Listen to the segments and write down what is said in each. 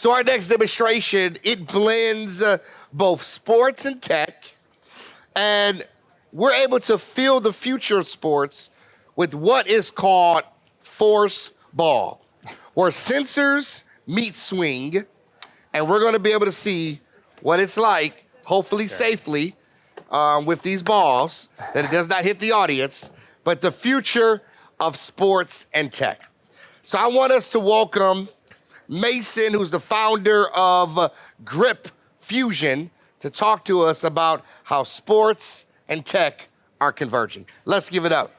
So our next demonstration, it blends both sports and tech, and we're able to feel the future of sports with what is called force ball, where sensors meet swing, and we're gonna be able to see what it's like, hopefully safely, with these balls, that it does not hit the audience, but the future of sports and tech. So I want us to welcome Mason, who's the founder of GripFusion, to talk to us about how sports and tech are converging. Let's give it up.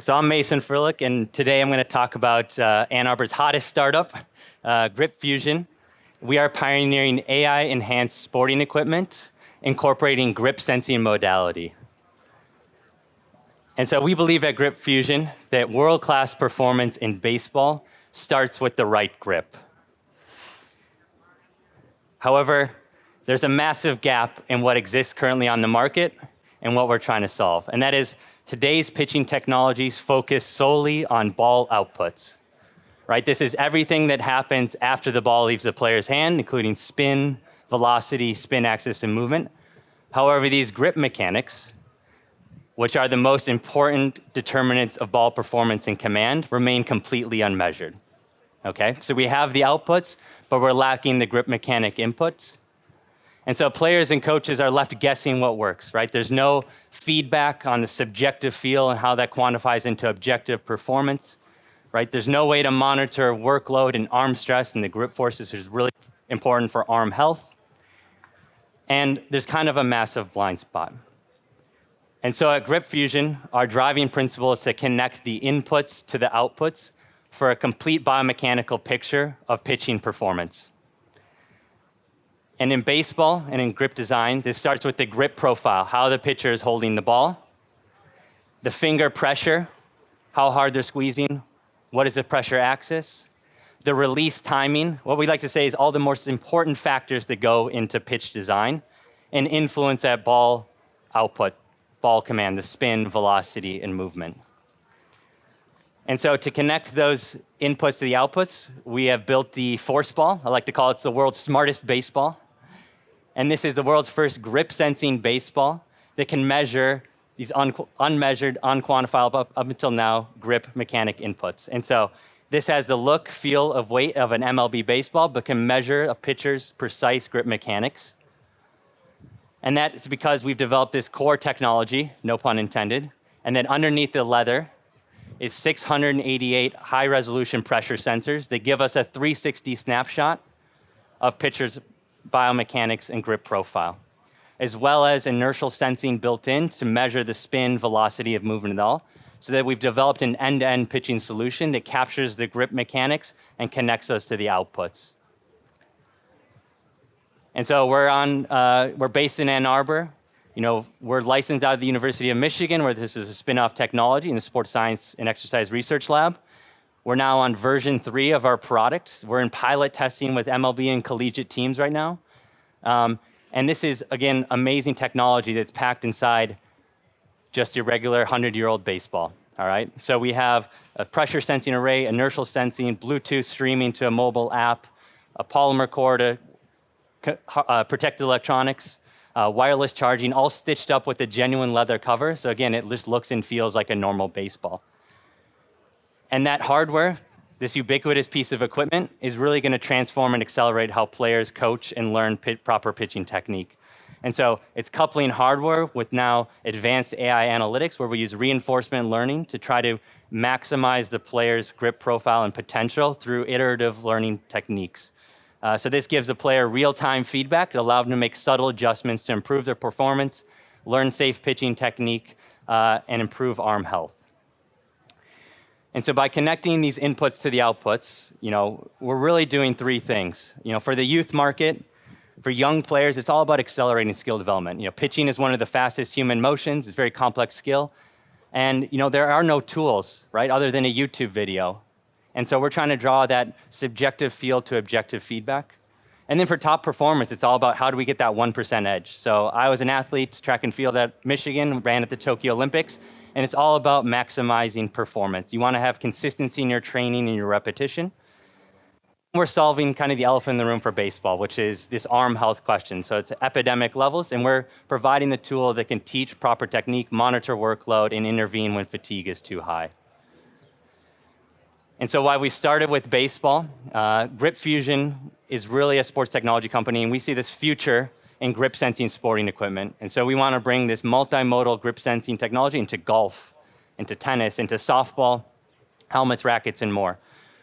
So I'm Mason Frillick, and today I'm going to talk about Ann Arbor's hottest startup, GripFusion. We are pioneering AI-enhanced sporting equipment, incorporating grip sensing modality. And so we believe at GripFusion that world-class performance in baseball starts with the right grip. However, there's a massive gap in what exists currently on the market and what we're trying to solve. And that is today's pitching technologies focus solely on ball outputs. Right? This is everything that happens after the ball leaves the player's hand, including spin, velocity, spin axis, and movement. However, these grip mechanics, which are the most important determinants of ball performance and command, remain completely unmeasured. Okay? So we have the outputs, but we're lacking the grip mechanic inputs. And so players and coaches are left guessing what works, right? There's no feedback on the subjective feel and how that quantifies into objective performance, right? There's no way to monitor workload and arm stress and the grip forces, which is really important for arm health. And there's kind of a massive blind spot. And so at GripFusion, our driving principle is to connect the inputs to the outputs for a complete biomechanical picture of pitching performance. And in baseball and in grip design, this starts with the grip profile, how the pitcher is holding the ball, the finger pressure, how hard they're squeezing, what is the pressure axis, the release timing. What we like to say is all the most important factors that go into pitch design and influence that ball output, ball command, the spin, velocity, and movement. And so to connect those inputs to the outputs, we have built the force ball. I like to call it the world's smartest baseball. And this is the world's first grip sensing baseball that can measure these unmeasured, unquantifiable, up until now, grip mechanic inputs. And so this has the look, feel, of weight of an MLB baseball, but can measure a pitcher's precise grip mechanics. And that is because we've developed this core technology, no pun intended, and then underneath the leather is 688 high-resolution pressure sensors that give us a 360 snapshot of pitcher's biomechanics and grip profile, as well as inertial sensing built in to measure the spin, velocity of movement and all, so that we've developed an end-to-end pitching solution that captures the grip mechanics and connects us to the outputs. And so we're based in Ann Arbor. You know, we're licensed out of the University of Michigan, where this is a spin-off technology in the Sports Science and Exercise Research Lab. We're now on version 3 of our products. We're in pilot testing with MLB and collegiate teams right now. And this is, again, amazing technology that's packed inside just your regular 100-year-old baseball, all right? So we have a pressure sensing array, inertial sensing, Bluetooth streaming to a mobile app, a polymer core to protect the electronics, wireless charging, all stitched up with a genuine leather cover. So again, it just looks and feels like a normal baseball. And that hardware, this ubiquitous piece of equipment, is really going to transform and accelerate how players coach and learn proper pitching technique. And so it's coupling hardware with now advanced AI analytics, where we use reinforcement learning to try to maximize the player's grip profile and potential through iterative learning techniques. So this gives the player real-time feedback to allow them to make subtle adjustments to improve their performance, learn safe pitching technique, and improve arm health. And so by connecting these inputs to the outputs, you know, we're really doing 3 things. You know, for the youth market, for young players, it's all about accelerating skill development. You know, pitching is one of the fastest human motions. It's a very complex skill. And, you know, there are no tools, right, other than a YouTube video. And so we're trying to draw that subjective feel to objective feedback. And then for top performance, it's all about how do we get that 1% edge. So I was an athlete, track and field at Michigan, ran at the Tokyo Olympics, and it's all about maximizing performance. You want to have consistency in your training and your repetition. We're solving kind of the elephant in the room for baseball, which is this arm health question. So it's epidemic levels, and we're providing the tool that can teach proper technique, monitor workload, and intervene when fatigue is too high. And so why we started with baseball, GripFusion is really a sports technology company, and we see this future in grip sensing sporting equipment. And so we want to bring this multimodal grip sensing technology into golf, into tennis, into softball, helmets, rackets, and more,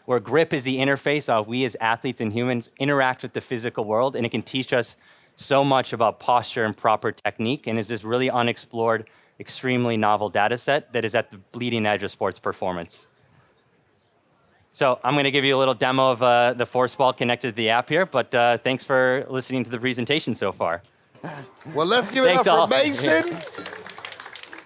where grip is the interface of we as athletes and humans interact with the physical world, and it can teach us so much about posture and proper technique, and is this really unexplored, extremely novel data set that is at the bleeding edge of sports performance. So I'm going to give you a little demo of the force ball connected to the app here, but thanks for listening to the presentation so far. Well, let's give it Thanks up all. for Mason.